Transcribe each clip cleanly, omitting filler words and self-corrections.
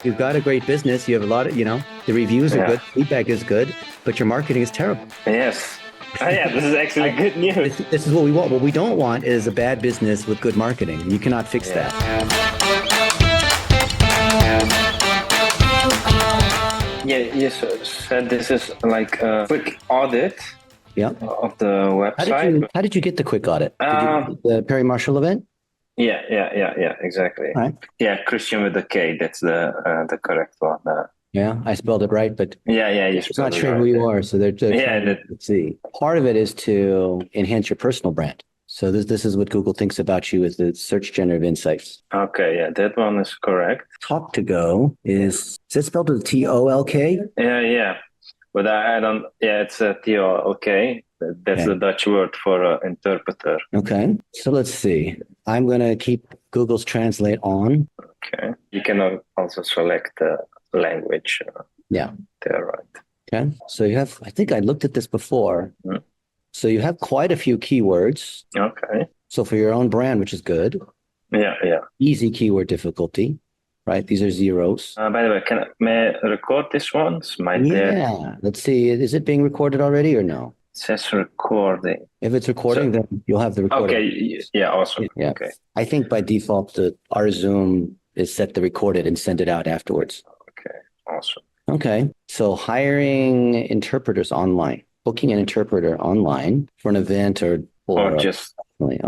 You've got a great business. You have a lot of, the reviews are Yeah. good, feedback is good, but your marketing is terrible. Yes. Oh, yeah, this is actually good news. This is what we want. What we don't want is a bad business with good marketing. You cannot fix Yeah. that. Yeah, you said this is like a quick audit Yeah. of the website. How did you get the quick audit? Did you Um, get the Perry Marshall event? yeah, exactly. All right. Yeah, Kristian with the K. That's the correct one. Yeah, I spelled it right, but Yeah, you it's not spelled it sure who right. you are. So they're Yeah, trying to see. Part of it is to enhance your personal brand. So this is what Google thinks about you, is the search generative insights. okay, yeah, that one is correct. Talk to go is it spelled with TOLK? Yeah, but I don't. Yeah, it's a TOLK. That's Okay. the Dutch word for interpreter. Okay. So let's see. I'm going to keep Google's Translate on. Okay, you can also select the language. Yeah. There, right? Okay. So you have, I think I looked at this before. Mm. So you have quite a few keywords. Okay. So for your own brand, which is good, Yeah. easy keyword difficulty, right? These are zeros. By the way, may I record this one? It's my dad. Yeah. Let's see. Is it being recorded already or no? It says recording. If it's recording, then you'll have the recording. Okay. Yeah. Awesome. Yeah. Okay. I think by default, our Zoom is set to record it and send it out afterwards. Okay. Awesome. Okay. So hiring interpreters online, booking an interpreter online for an event or Just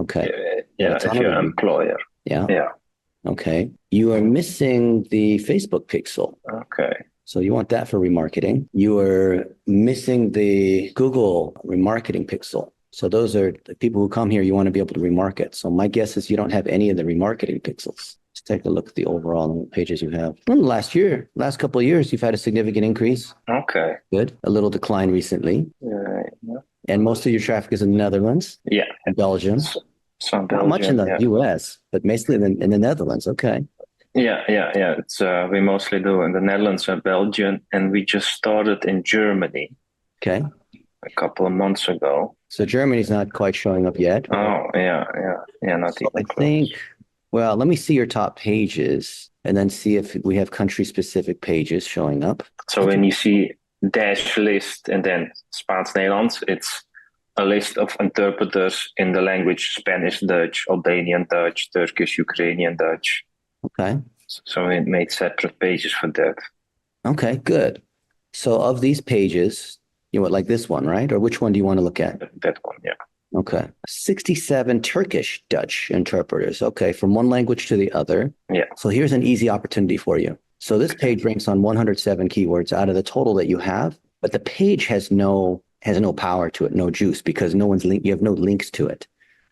okay. yeah, if you're an employer. Yeah. Yeah. Okay. You are missing the Facebook pixel. Okay. So you want that for remarketing. You are missing the Google remarketing pixel. So those are the people who come here, you want to be able to remarket. So my guess is you don't have any of the remarketing pixels. Let's take a look at the overall pages you have. Last couple of years, you've had a significant increase. Okay. Good. A little decline recently. Yeah. And most of your traffic is in the Netherlands. Yeah. And Belgium. Some Not much in the US, but mostly in the Netherlands. Okay. Yeah. It's we mostly do in the Netherlands and Belgium, and we just started in Germany. Okay. A couple of months ago. So Germany's not quite showing up yet. Oh, yeah, not so even I think, well, let me see your top pages and then see if we have country-specific pages showing up. So when you see dash list and then Spaans-Nederlands, it's a list of interpreters in the language Spanish, Dutch, Albanian Dutch, Turkish, Ukrainian Dutch. Okay. So we made separate pages for that. Okay, good. So of these pages, you want like this one, right? Or which one do you want to look at? That one, yeah. Okay. 67 Turkish Dutch interpreters. Okay, from one language to the other. Yeah. So here's an easy opportunity for you. So this page ranks on 107 keywords out of the total that you have, but the page has no power to it, no juice, because you have no links to it.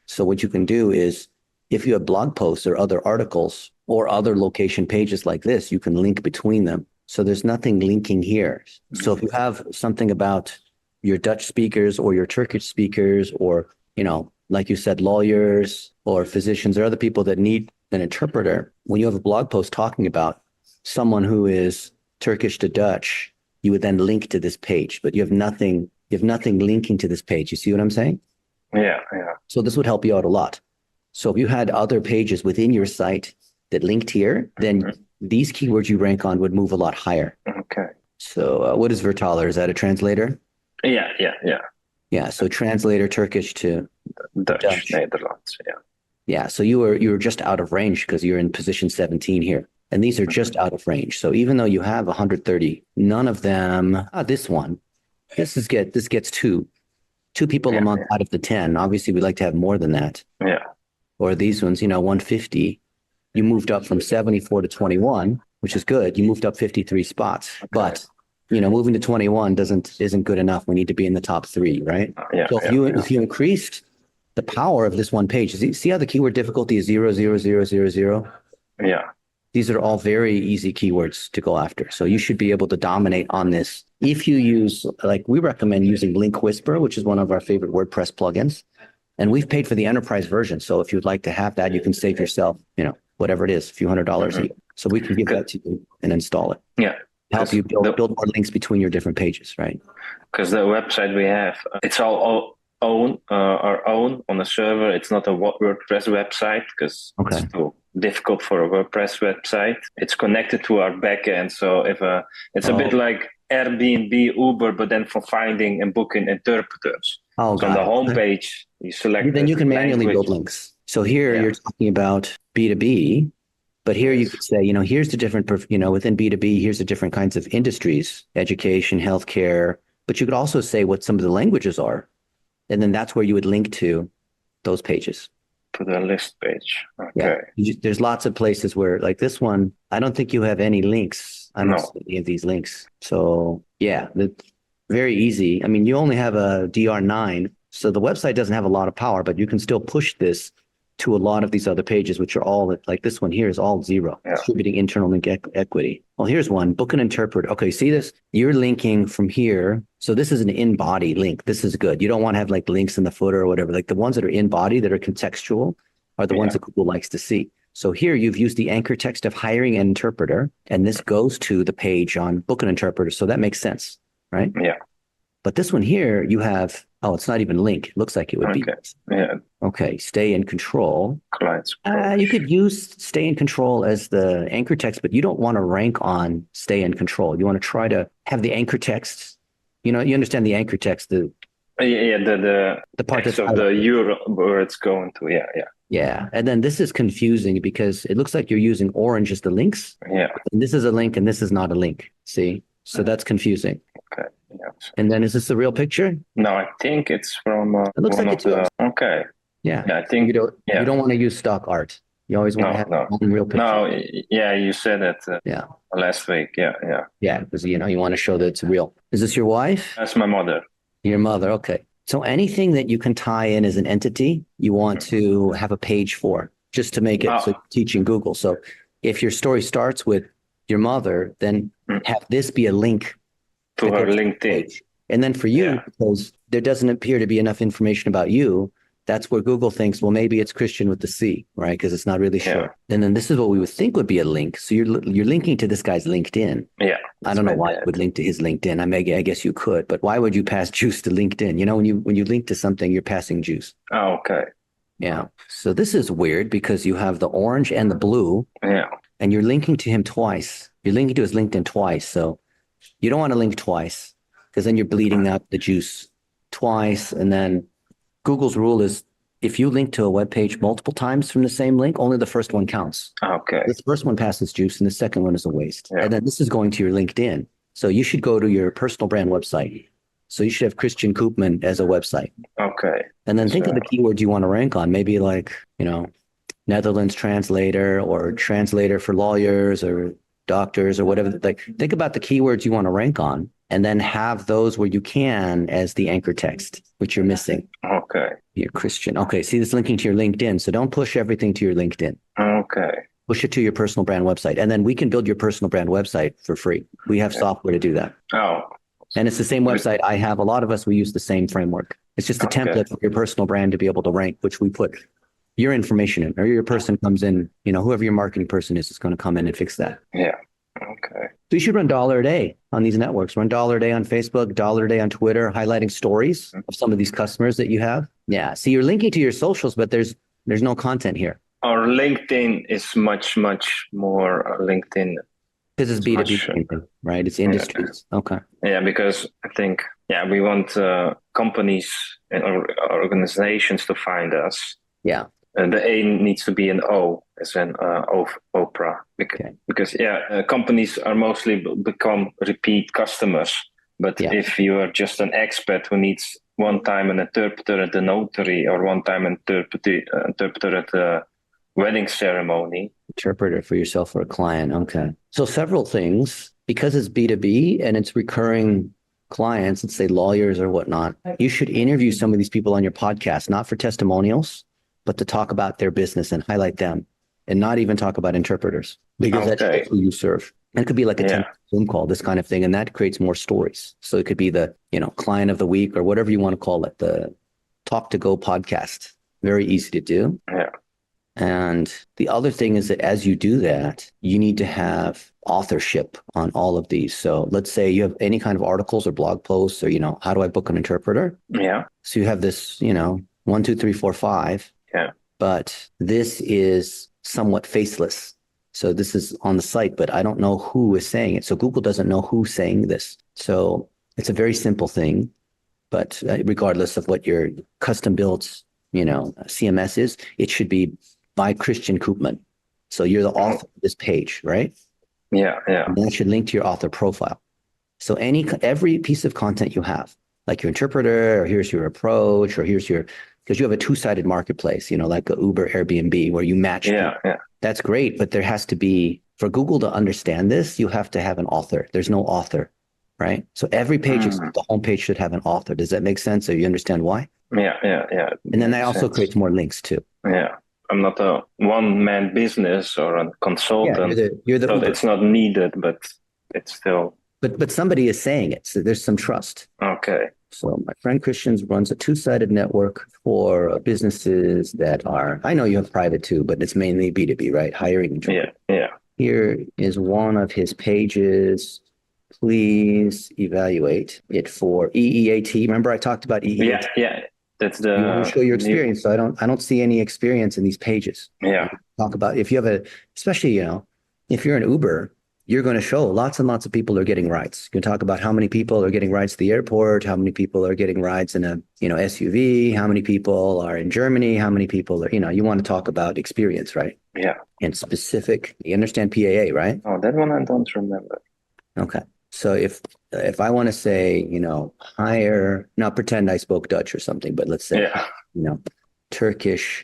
So what you can do is, if you have blog posts or other articles or other location pages like this, you can link between them. So there's nothing linking here. So if you have something about your Dutch speakers or your Turkish speakers, or, like you said, lawyers or physicians or other people that need an interpreter, when you have a blog post talking about someone who is Turkish to Dutch, you would then link to this page, but you have nothing linking to this page. You see what I'm saying? Yeah. So this would help you out a lot. So if you had other pages within your site that linked here, then these keywords you rank on would move a lot higher. Okay. So what is Vertaler? Is that a translator? Yeah. Yeah. So translator Turkish to Dutch. Netherlands. Yeah. Yeah. So you were just out of range because you're in position 17 here. And these are just out of range. So even though you have 130, none of them, this one, this gets two people a month out of the 10. Obviously, we'd like to have more than that. Yeah. Or these ones, 150. You moved up from 74 to 21, which is good. You moved up 53 spots. Okay. But, moving to 21 isn't good enough. We need to be in the top 3, right? So if you increased the power of this one page, see how the keyword difficulty is 0, 0, 0, 0, 0? Yeah. These are all very easy keywords to go after. So you should be able to dominate on this. If you use, we recommend using Link Whisper, which is one of our favorite WordPress plugins. And we've paid for the enterprise version. So if you'd like to have that, you can save yourself, whatever it is, a few $100s a year. So we can give that to you and install it. Yeah. Help you build more links between your different pages, right? Because the website we have, it's all our own on the server. It's not a WordPress website because it's too difficult for a WordPress website. It's connected to our backend. So if it's a bit like Airbnb, Uber, but then for finding and booking interpreters. Oh, so on the got it. homepage, you select Then you can manually language. build links. So here you're talking about B2B, but here you could say, here's the different, within B2B, here's the different kinds of industries, education, healthcare, but you could also say what some of the languages are. And then that's where you would link to those pages. To the list page. Okay. Yeah. There's lots of places where, like this one, I don't think you have any links. I don't see any of these links. So yeah, that's very easy. I mean, you only have a DR9, so the website doesn't have a lot of power, but you can still push this to a lot of these other pages, which are all like this one here is all 0, distributing internal link equity. Well, here's one, book an interpreter. Okay, see this? You're linking from here. So this is an in-body link. This is good. You don't want to have like links in the footer or whatever. Like the ones that are in-body that are contextual are the ones that Google likes to see. So here you've used the anchor text of hiring an interpreter, and this goes to the page on book an interpreter. So that makes sense, right? Yeah. But this one here, you have, it's not even link. It looks like it would be. Yeah. Okay, stay in control. Clients. You could use stay in control as the anchor text, but you don't want to rank on stay in control. You want to try to have the anchor text. You understand the anchor text, the part text of the URL where it's going to. Yeah. And then this is confusing because it looks like you're using orange as the links. Yeah. And this is a link and this is not a link. See? So that's confusing. Okay. Yeah. And then is this the real picture? No, I think it's from it looks like it's okay. Yeah. I think you don't want to use stock art. You always want to have one real picture. No, you said it last week. Yeah, because you want to show that it's real. Is this your wife? That's my mother. Your mother, okay. So anything that you can tie in as an entity, you want to have a page for, just to make it so you're teaching Google. So if your story starts with your mother, then have this be a link to her LinkedIn page. And then for you, because there doesn't appear to be enough information about you, that's where Google thinks, well, maybe it's Kristian with the C, right? Because it's not really sure. And then this is what we would think would be a link. So you're linking to this guy's LinkedIn. Yeah. I don't know why you would link to his LinkedIn. I guess you could, but why would you pass juice to LinkedIn? When you link to something, you're passing juice. Oh, okay. Yeah. So this is weird because you have the orange and the blue. Yeah. And you're linking to him twice. You're linking to his LinkedIn twice. So you don't want to link twice because then you're bleeding up the juice twice. And then Google's rule is if you link to a web page multiple times from the same link, only the first one counts. Okay. This first one passes juice and the second one is a waste. Yeah. And then this is going to your LinkedIn. So you should go to your personal brand website. So you should have Kristian Koopman as a website. Okay. And then think of the keywords you want to rank on. Maybe like, Netherlands translator or translator for lawyers or doctors or whatever. Like, think about the keywords you want to rank on and then have those where you can as the anchor text, which you're missing. Okay. You're Kristian. Okay. See, this linking to your LinkedIn. So don't push everything to your LinkedIn. Okay. Push it to your personal brand website. And then we can build your personal brand website for free. We have software to do that. Oh. And it's the same website I have. A lot of us, we use the same framework. It's just a template for your personal brand to be able to rank, which we put your information in, or your person comes in, whoever your marketing person is going to come in and fix that. Yeah. Okay. So you should run $1 a day on these networks. Run $1 a day on Facebook, $1 a day on Twitter, highlighting stories of some of these customers that you have. Yeah. See, you're linking to your socials, but there's no content here. Our LinkedIn is much, much more LinkedIn. Because it's B2B, right? It's industries. Yeah. Okay. Yeah, because I think, we want companies and organizations to find us. Yeah. The A needs to be an O, as in Oprah. Because companies are mostly become repeat customers. But if you are just an expert who needs one time an interpreter at the notary or one time an interpreter at the wedding ceremony. Interpreter for yourself or a client. Okay. So several things, because it's B2B and it's recurring clients, let's say lawyers or whatnot, you should interview some of these people on your podcast, not for testimonials, but to talk about their business and highlight them and not even talk about interpreters because that's who you serve. And it could be like a Zoom call, this kind of thing. And that creates more stories. So it could be the, client of the week or whatever you want to call it, the Talk to Go podcast. Very easy to do. Yeah. And the other thing is that as you do that, you need to have authorship on all of these. So let's say you have any kind of articles or blog posts or, how do I book an interpreter? Yeah. So you have this, 1, 2, 3, 4, 5. Yeah. But this is somewhat faceless. So this is on the site, but I don't know who is saying it. So Google doesn't know who's saying this. So it's a very simple thing, but regardless of what your custom built, CMS is, it should be by Kristian Koopman. So you're the author of this page, right? Yeah. And that should link to your author profile. So every piece of content you have, like your interpreter, or here's your approach, or because you have a two-sided marketplace, like a Uber, Airbnb, where you match people. Yeah. That's great, but there has to be, for Google to understand this, you have to have an author. There's no author, right? So every page except the homepage should have an author. Does that make sense? So you understand why? Yeah. And then that also creates more links too. Yeah. I'm not a one-man business or a consultant. Yeah, you're the so Uber. it's not needed, but it's still. But somebody is saying it, so there's some trust. Okay. So my friend Kristian runs a two-sided network for businesses that are, I know you have private too, but it's mainly B2B, right? Hiring. Yeah. Here is one of his pages. Please evaluate it for EEAT. Remember I talked about EEAT? Yeah. That's the. You want to show your experience. So I don't see any experience in these pages. Yeah. Talk about if you have especially, if you're an Uber, you're going to show lots and lots of people are getting rides. You can talk about how many people are getting rides to the airport, how many people are getting rides in a, SUV, how many people are in Germany, how many people are, you want to talk about experience, right? Yeah. And specific, you understand PAA, right? Oh, that one I don't remember. Okay. So if I want to say, now pretend I spoke Dutch or something, but let's say, Turkish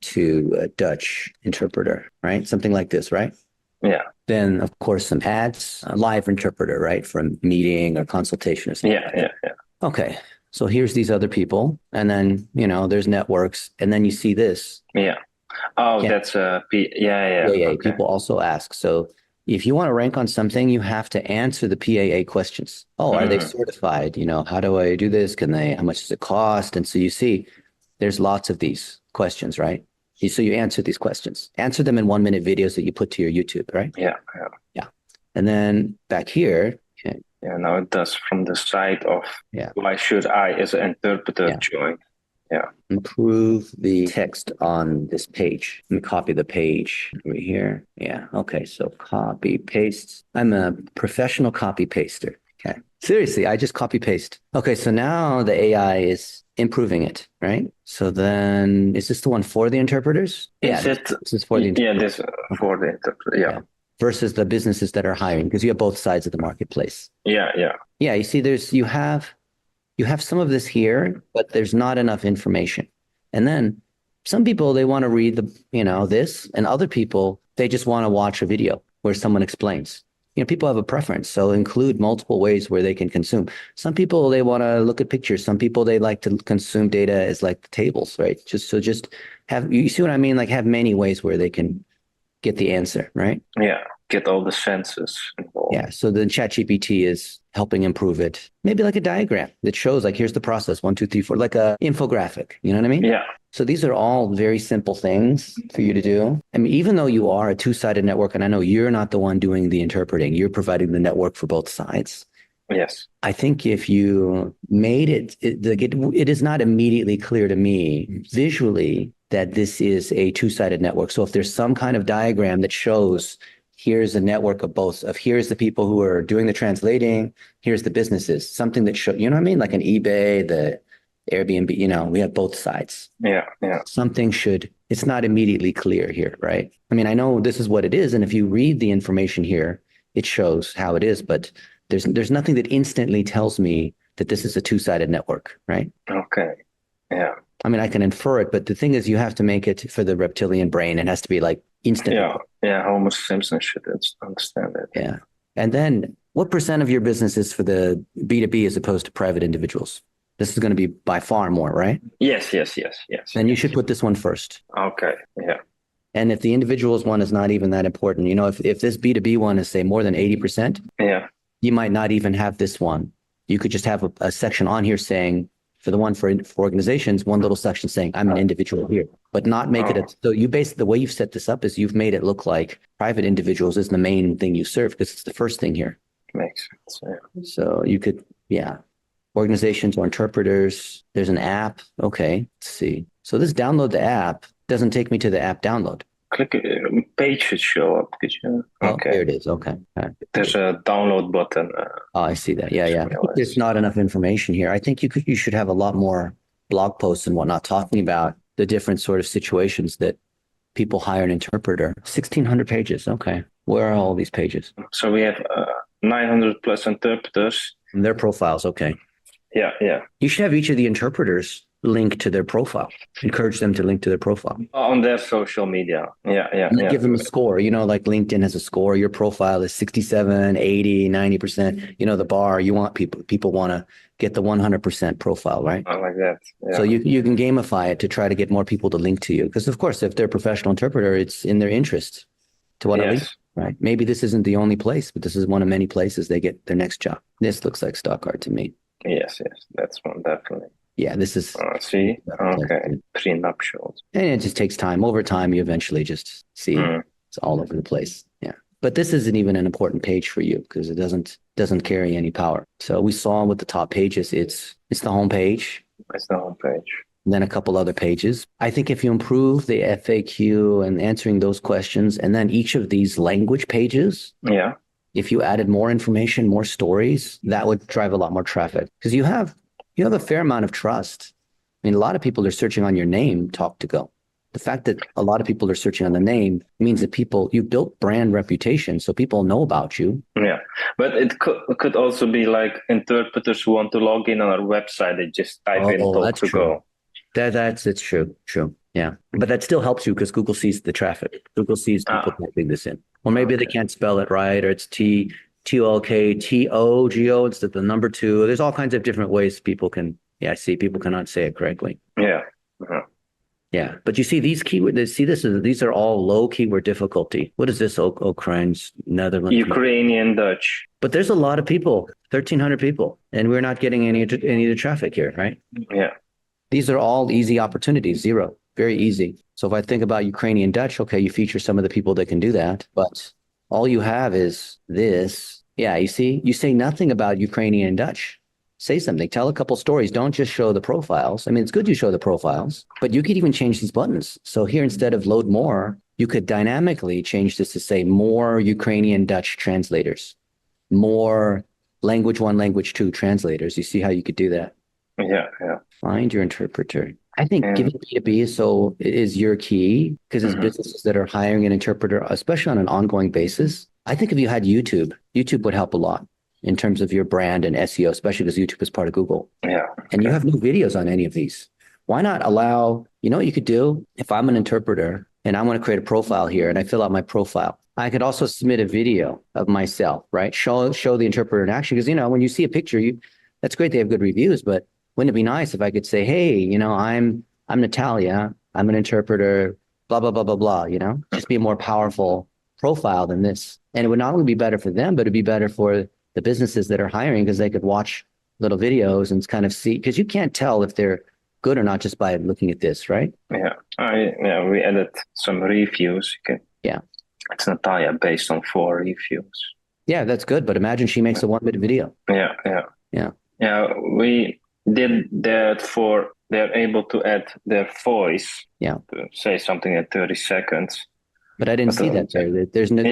to Dutch interpreter, right? Something like this, right? Yeah. Then, of course, some ads, a live interpreter, right? From meeting or consultation or something. Yeah. Okay. So here's these other people. And then, there's networks. And then you see this. Yeah. Oh, that's yeah. Okay. People also ask. So if you want to rank on something, you have to answer the PAA questions. Oh, are they certified? How do I do this? How much does it cost? And so you see, there's lots of these questions, right? So you answer these questions. Answer them in 1-minute videos that you put to your YouTube, right? Yeah. And then back here. Yeah, now it does from the side of why should I, as an interpreter, join? Yeah. Improve the text on this page. Let me copy the page over here. Yeah. Okay. So copy, paste. I'm a professional copy paster. Okay. Seriously, I just copy paste. Okay. So now the AI is improving it, right? So then is this the one for the interpreters? This is for the interpreter. Yeah, this for the interpreter. Yeah. Versus the businesses that are hiring, because you have both sides of the marketplace. Yeah. You see, you have some of this here, but there's not enough information. And then some people, they want to read this, and other people, they just want to watch a video where someone explains. People have a preference, so include multiple ways where they can consume. Some people, they want to look at pictures. Some people, they like to consume data as like the tables, right? Just have, you see what I mean? Like have many ways where they can get the answer, right? Yeah, get all the senses involved. Yeah, so the ChatGPT is helping improve it. Maybe like a diagram that shows like, here's the process, 1, 2, 3, 4, like a infographic, you know what I mean? Yeah. So these are all very simple things for you to do. I mean, even though you are a two-sided network, and I know you're not the one doing the interpreting, you're providing the network for both sides. Yes. I think if you made it is not immediately clear to me visually that this is a two-sided network. So if there's some kind of diagram that shows here's a network of both, here's the people who are doing the translating, here's the businesses, something that show, you know what I mean? Like an eBay, the Airbnb, we have both sides. Yeah. Something it's not immediately clear here, right? I mean, I know this is what it is. And if you read the information here, it shows how it is, but there's nothing that instantly tells me that this is a two-sided network, right? Okay. Yeah. I mean, I can infer it, but the thing is you have to make it for the reptilian brain. It has to be like instant. Yeah. Homer Simpson should understand it. Yeah. And then what % of your business is for the B2B as opposed to private individuals? This is going to be by far more, right? Yes. Then you should put this one first. Okay. Yeah. And if the individuals one is not even that important, if this B2B one is say more than 80%, you might not even have this one. You could just have a section on here saying, for the one for organizations, one little section saying, I'm an individual here, but not make it. So the way you've set this up is you've made it look like private individuals is the main thing you serve because it's the first thing here. Makes sense. Yeah. So you could, organizations or interpreters. There's an app. Okay, let's see. So this download the app doesn't take me to the app download. click page should show up. Could you? Oh, Okay. there it is. Okay. There's a download button. Oh, I see that. Yeah. I think there's not enough information here. I think you should have a lot more blog posts and whatnot talking about the different sort of situations that people hire an interpreter. 1,600 pages. Okay. Where are all these pages? So we have 900 plus interpreters. And their profiles. Okay. Yeah. You should have each of the interpreters link to their profile. Encourage them to link to their profile. On their social media. Yeah. Give them a score. Like LinkedIn has a score. Your profile is 67, 80, 90%. The bar. You want people want to get the 100% profile, right? I like that. Yeah. So you can gamify it to try to get more people to link to you. Because of course, if they're a professional interpreter, it's in their interest to want to link, right? Maybe this isn't the only place, but this is one of many places they get their next job. This looks like stock art to me. Yes. That's one, definitely. Yeah, this is. See? Okay. Pre-nuptials. And it just takes time. Over time, you eventually just see it's all over the place. Yeah. But this isn't even an important page for you because it doesn't carry any power. So we saw with the top pages, it's the home page. It's the home page. And then a couple other pages. I think if you improve the FAQ and answering those questions, and then each of these language pages, if you added more information, more stories, that would drive a lot more traffic because you have a fair amount of trust. I mean, a lot of people are searching on your name, talk to go. The fact that a lot of people are searching on the name means that you've built brand reputation, so people know about you. Yeah, but it could also be like interpreters who want to log in on our website. They just type in talk to go. It's true. Yeah, but that still helps you because Google sees the traffic. Google sees people typing this in. Or maybe they can't spell it right, or it's TOLKTOGO instead of the number 2. There's all kinds of different ways people cannot say it correctly. Yeah. Yeah. But you see these keywords, these are all low keyword difficulty. What is this? Ukraine's Netherlands. Ukrainian Dutch. But there's a lot of people, 1,300 people, and we're not getting any of the traffic here, right? Yeah. These are all easy opportunities, 0, very easy. So if I think about Ukrainian Dutch, okay, you feature some of the people that can do that, but all you have is this. Yeah, you see, you say nothing about Ukrainian Dutch. Say something, tell a couple stories. Don't just show the profiles. I mean, it's good you show the profiles, but you could even change these buttons. So here, instead of load more, you could dynamically change this to say more Ukrainian Dutch translators, more language 1, language 2 translators. You see how you could do that? Yeah. Find your interpreter. I think giving B2B is your key because it's businesses that are hiring an interpreter, especially on an ongoing basis. I think if you had YouTube would help a lot in terms of your brand and SEO, especially because YouTube is part of Google. Yeah. And you have no videos on any of these. Why not allow, what you could do if I'm an interpreter and I want to create a profile here and I fill out my profile, I could also submit a video of myself, right? Show the interpreter in action. Because, when you see a picture, that's great. They have good reviews, but wouldn't it be nice if I could say, hey, I'm Natalia, I'm an interpreter, blah, blah, blah, blah, blah, just be a more powerful profile than this. And it would not only be better for them, but it'd be better for the businesses that are hiring because they could watch little videos and kind of see, because you can't tell if they're good or not just by looking at this, right? Yeah. We added some reviews. Yeah. It's Natalia based on 4 reviews. Yeah, that's good. But imagine she makes a 1-minute video. Yeah. Yeah, we did that they're able to add their voice. Yeah. To say something in 30 seconds. But I didn't see that there. There's no.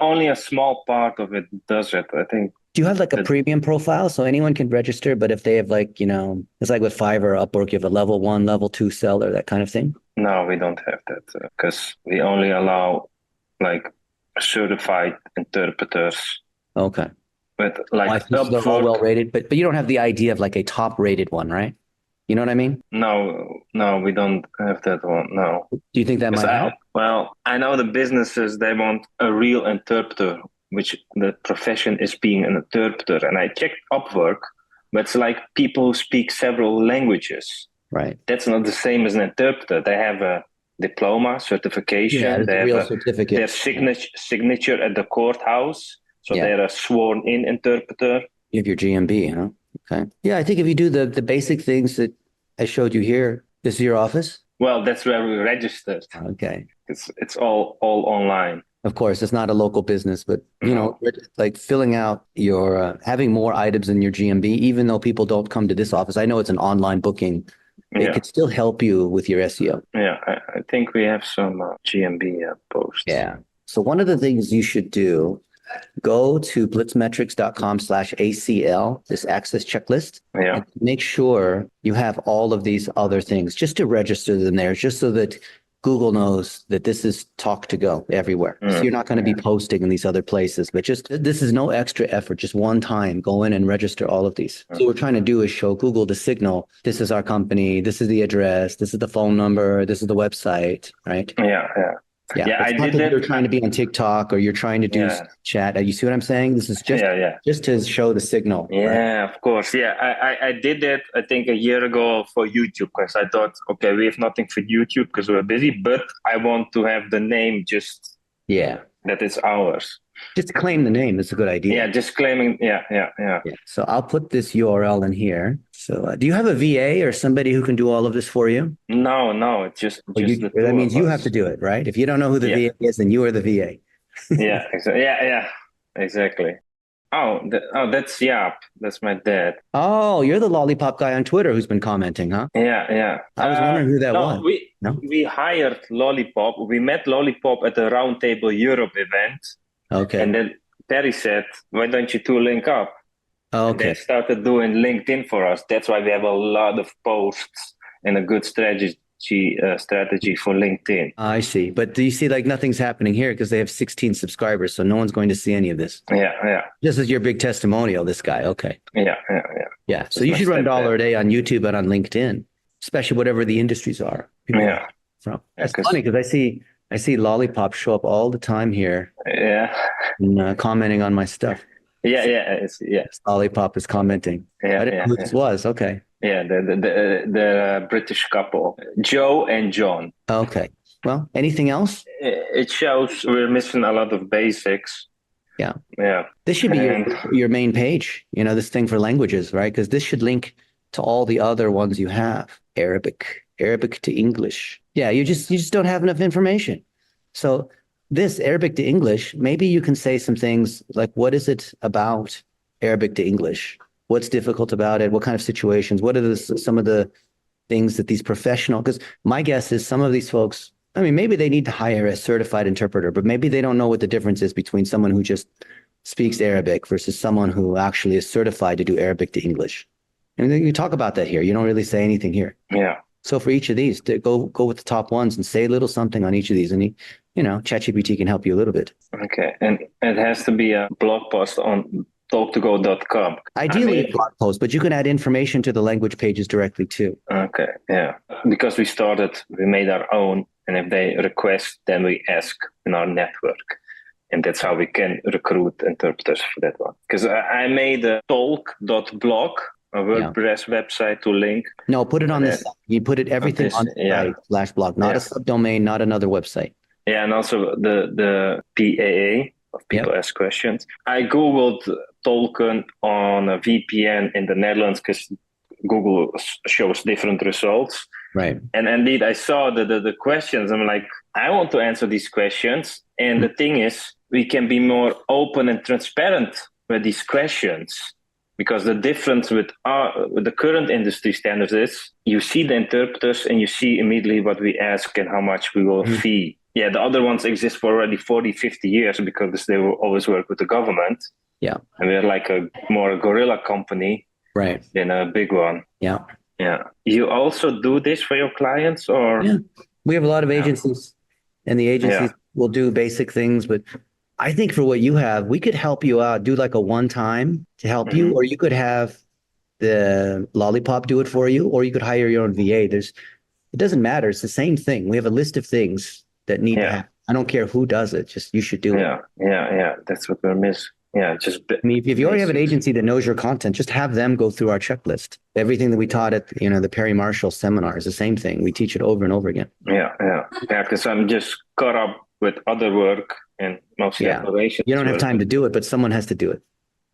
Only a small part of it does it, I think. Do you have like a premium profile so anyone can register? But if they have it's like with Fiverr or Upwork, you have a level 1, level 2 seller, that kind of thing? No, we don't have that because we only allow certified interpreters. Okay. But they're all well rated, but you don't have the idea of like a top rated one, right? You know what I mean? No, we don't have that one. No. Do you think that might help? Well, I know the businesses, they want a real interpreter, which the profession is being an interpreter. And I checked Upwork, but it's like people who speak several languages. Right. That's not the same as an interpreter. They have a diploma, certification. They have real certificate. Their signature at the courthouse. So they're a sworn-in interpreter. You have your GMB, huh? Okay. Yeah, I think if you do the basic things that I showed you here, this is your office? Well, that's where we registered. Okay. It's all online. Of course, it's not a local business, but like filling out your having more items in your GMB, even though people don't come to this office. I know it's an online booking it could still help you with your SEO. Yeah, I think we have some GMB posts. Yeah. So one of the things you should do, go to blitzmetrics.com/ACL, this access checklist, and make sure you have all of these other things just to register them there, just so that Google knows that this is talk to go everywhere. So you're not going to be posting in these other places, but just this is no extra effort, just one time, go in and register all of these. So what we're trying to do is show Google the signal. This is our company. This is the address. This is the phone number. This is the website, right? Yeah, I did that. You're trying to be on TikTok or you're trying to do chat. You see what I'm saying? This is just to show the signal. Yeah, right? Of course. Yeah, I did that, I think, a year ago for YouTube because I thought, okay, we have nothing for YouTube because we're busy, but I want to have the name just that it's ours. Just claim the name. That's a good idea. Yeah, just claiming. Yeah. So I'll put this URL in here. So do you have a VA or somebody who can do all of this for you? No, it's just that means you have to do it, right? If you don't know who the VA is, then you are the VA. Yeah, exactly. Oh, that's Jaap. That's my dad. Oh, you're the lollipop guy on Twitter who's been commenting, huh? Yeah. I was wondering who that was. We hired Lollipop. We met Lollipop at the Roundtable Europe event. Okay. And then Perry said, why don't you two link up? Okay. And they started doing LinkedIn for us. That's why we have a lot of posts and a good strategy for LinkedIn. I see. But do you see like nothing's happening here because they have 16 subscribers, so no one's going to see any of this. Yeah. This is your big testimonial, this guy. Okay. Yeah. So you should run $1 a day on YouTube and on LinkedIn, especially whatever the industries are. That's funny because I see Lollipop show up all the time here. Yeah. And, commenting on my stuff. Yeah. Lollipop is commenting. I didn't know who this was. Okay. Yeah, the British couple, Joe and John. Okay. Well, anything else? It shows we're missing a lot of basics. Yeah. Yeah. This should be your main page, this thing for languages, right? Because this should link to all the other ones you have. Arabic to English. Yeah, you just don't have enough information. So this Arabic to English, maybe you can say some things like, what is it about Arabic to English? What's difficult about it? What kind of situations? What are some of the things that these professional, because my guess is some of these folks, I mean, maybe they need to hire a certified interpreter, but maybe they don't know what the difference is between someone who just speaks Arabic versus someone who actually is certified to do Arabic to English. And then you talk about that here. You don't really say anything here. Yeah. So for each of these, go with the top ones and say a little something on each of these. And ChatGPT can help you a little bit. Okay. And it has to be a blog post on talktogo.com. Ideally a blog post, but you can add information to the language pages directly too. Okay. Yeah. Because we made our own. And if they request, then we ask in our network. And that's how we can recruit interpreters for that one. Because I made a talk.blog, a WordPress website to link. No, put it on this. You put everything on the site /blog, not a subdomain, not another website. Yeah, and also the PAA of people ask questions. I Googled Tolkien on a VPN in the Netherlands because Google shows different results. Right. And indeed, I saw the questions. I'm like, I want to answer these questions. And the thing is, we can be more open and transparent with these questions. Because the difference with the current industry standards is you see the interpreters and you see immediately what we ask and how much we will fee. Yeah, the other ones exist for already 40, 50 years because they will always work with the government. Yeah. And we're like a more guerrilla company than a big one. Yeah. Yeah. You also do this for your clients or? Yeah. We have a lot of agencies and the agencies will do basic things, but I think for what you have, we could help you out, do like a one-time to help you, or you could have the Lollipop do it for you, or you could hire your own VA. It doesn't matter. It's the same thing. We have a list of things that need to happen. I don't care who does it. Just you should do it. Yeah. That's what we're missing. Yeah, if you already have an agency that knows your content, just have them go through our checklist. Everything that we taught at the Perry Marshall seminar is the same thing. We teach it over and over again. Yeah. Because I'm just caught up with other work and mostly operations. You don't have time to do it, but someone has to do it.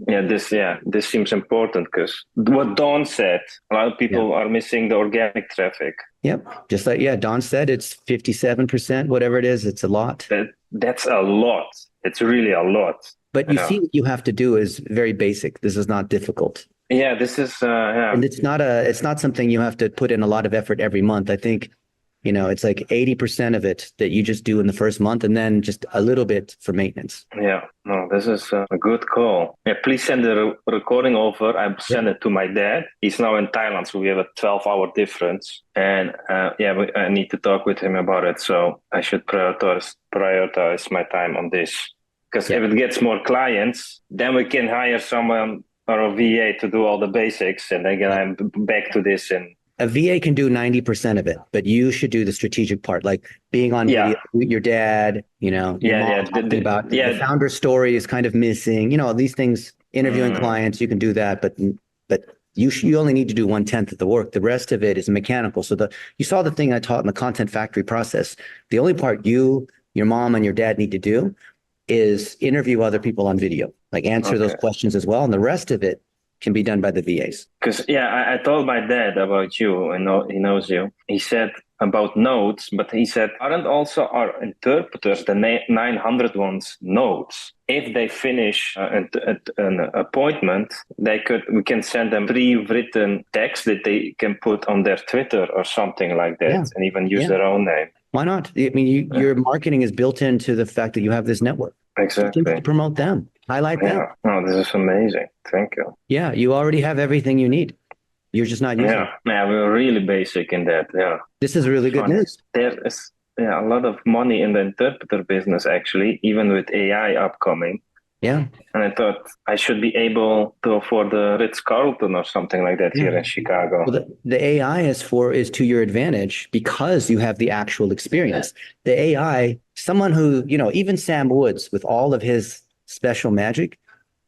This seems important because what Dawn said, a lot of people are missing the organic traffic. Yep. Just like, Dawn said, it's 57%, whatever it is. It's a lot. That's a lot. It's really a lot. But you see what you have to do is very basic. This is not difficult. Yeah, this is And it's not something you have to put in a lot of effort every month. I think, it's like 80% of it that you just do in the first month and then just a little bit for maintenance. Yeah, no, this is a good call. Yeah, please send the recording over. I send Yep. it to my dad. He's now in Thailand, so we have a 12-hour difference. And I need to talk with him about it. So I should prioritize my time on this. Because if Yep. it gets more clients, then we can hire someone or a VA to do all the basics. And again, Yep. I'm back to this. And A VA can do 90% of it, but you should do the strategic part, like being on yeah, video with your dad, your yeah, mom yeah, talking about the yeah. founder story is kind of missing, these things, interviewing Mm, clients, you can do that, but you only need to do 1/10 of the work. The rest of it is mechanical. So you saw the thing I taught in the content factory process. The only part your mom and your dad need to do is interview other people on video, like answer those okay. questions as well. And the rest of it can be done by the VAs. Because I told my dad about you, and he knows you. He said about notes, but he said, aren't also our interpreters, the 900 ones, notes? If they finish an appointment, we can send them pre-written text that they can put on their Twitter or something like Yeah. that, and even use Yeah. their own name. Why not? I mean, your marketing is built into the fact that you have this network. Do things to Exactly. promote them, highlight them. Yeah. Oh, this is amazing. Thank you. Yeah, you already have everything you need. You're just not using it. Yeah, we're really basic in that. Yeah. This is really good Funny. news. There is a lot of money in the interpreter business, actually, even with AI upcoming. Yeah. And I thought I should be able to afford the Ritz-Carlton or something like that here in Chicago. Well, the AI is to your advantage because you have the actual experience. The AI, someone who, even Sam Woods with all of his special magic,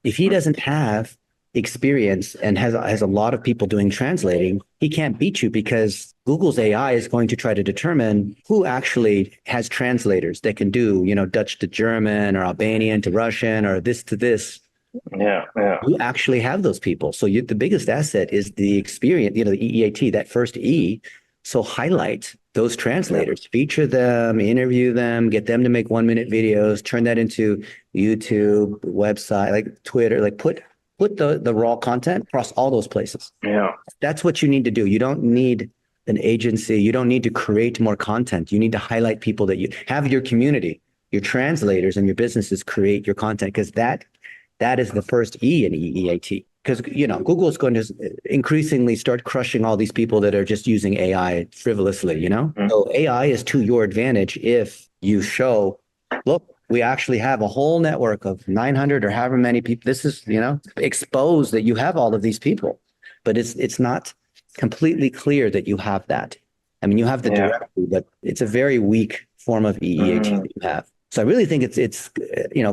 if he doesn't have experience and has a lot of people doing translating, he can't beat you because Google's AI is going to try to determine who actually has translators that can do, Dutch to German or Albanian to Russian or this to this. Yeah. You actually have those people. So the biggest asset is the experience, the EEAT, that first E. So highlight those translators, feature them, interview them, get them to make 1-minute videos, turn that into YouTube, website, like Twitter, like put the raw content across all those places. Yeah. That's what you need to do. You don't need an agency. You don't need to create more content. You need to highlight people that you have your community, your translators and your businesses create your content because that is the first E in EEAT. Because, Google is going to increasingly start crushing all these people that are just using AI frivolously, Mm-hmm. So AI is to your advantage if you show, look, we actually have a whole network of 900 or however many people. This is, expose that you have all of these people, but it's not completely clear that you have that. I mean, you have the directory, but it's a very weak form of EEAT that you have. So I really think it's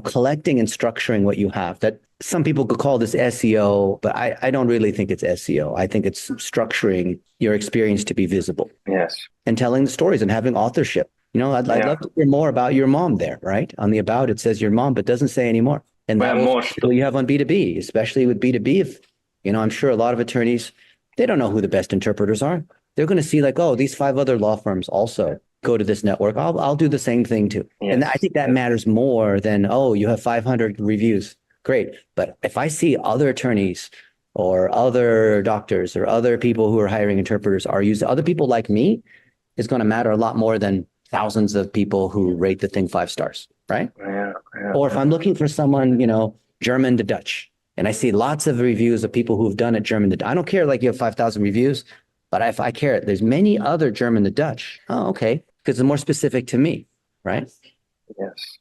collecting and structuring what you have. That some people could call this SEO, but I don't really think it's SEO. I think it's structuring your experience to be visible. Yes. And telling the stories and having authorship. I'd love to hear more about your mom there, right? On the about, it says your mom, but doesn't say anymore. And that will you have on B2B, especially with B2B. If, I'm sure a lot of attorneys, they don't know who the best interpreters are. They're going to see like, oh, these 5 other law firms also go to this network. I'll do the same thing too. Yes. And I think that matters more than, oh, you have 500 reviews. Great. But if I see other attorneys or other doctors or other people who are hiring interpreters are using other people like me, is going to matter a lot more than thousands of people who rate the thing 5 stars, right? Yeah. Or if I'm looking for someone, German to Dutch, and I see lots of reviews of people who've done it German to Dutch. I don't care like you have 5,000 reviews, but if I care, there's many other German to Dutch. Oh, okay. Because it's more specific to me, right? Yes.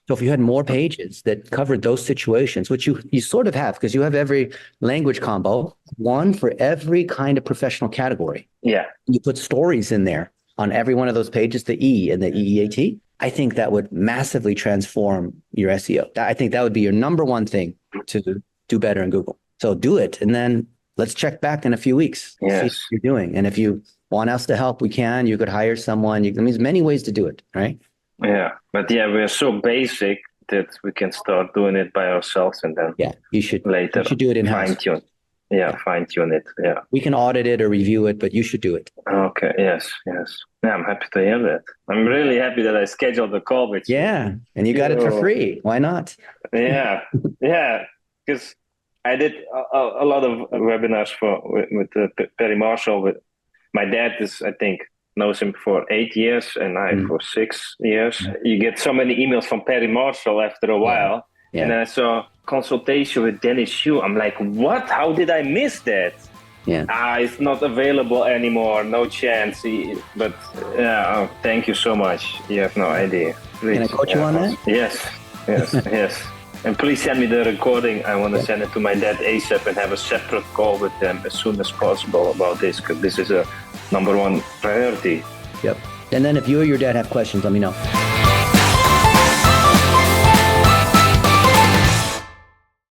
So if you had more pages that covered those situations, which you sort of have, because you have every language combo, one for every kind of professional category. Yeah. You put stories in there on every one of those pages, the E and the EEAT. I think that would massively transform your SEO. I think that would be your number one thing to do better in Google. So do it. And then let's check back in a few weeks, see what you're doing. And if you want us to help, we can. You could hire someone. There's many ways to do it, right? Yeah. But we're so basic that we can start doing it by ourselves and then you should later you should do it in-house. Fine-tune. Fine tune it. Yeah. We can audit it or review it, but you should do it. Okay. Yes. Yeah, I'm happy to hear that. I'm really happy that I scheduled the call with you. Yeah. And you got it for free. Why not? Yeah. Because I did a lot of webinars with Perry Marshall. With my dad is, I think, knows him for 8 years, and I for 6 years. You get so many emails from Perry Marshall after a while, and then I saw consultation with Dennis Xu. I'm like, what? How did I miss that? Yeah. It's not available anymore. No chance. But thank you so much. You have no idea. Can I quote you on that? Yes. Yes. And please send me the recording. I want to send it to my dad ASAP and have a separate call with them as soon as possible about this, because this is a number one priority. Yep. And then if you or your dad have questions, let me know.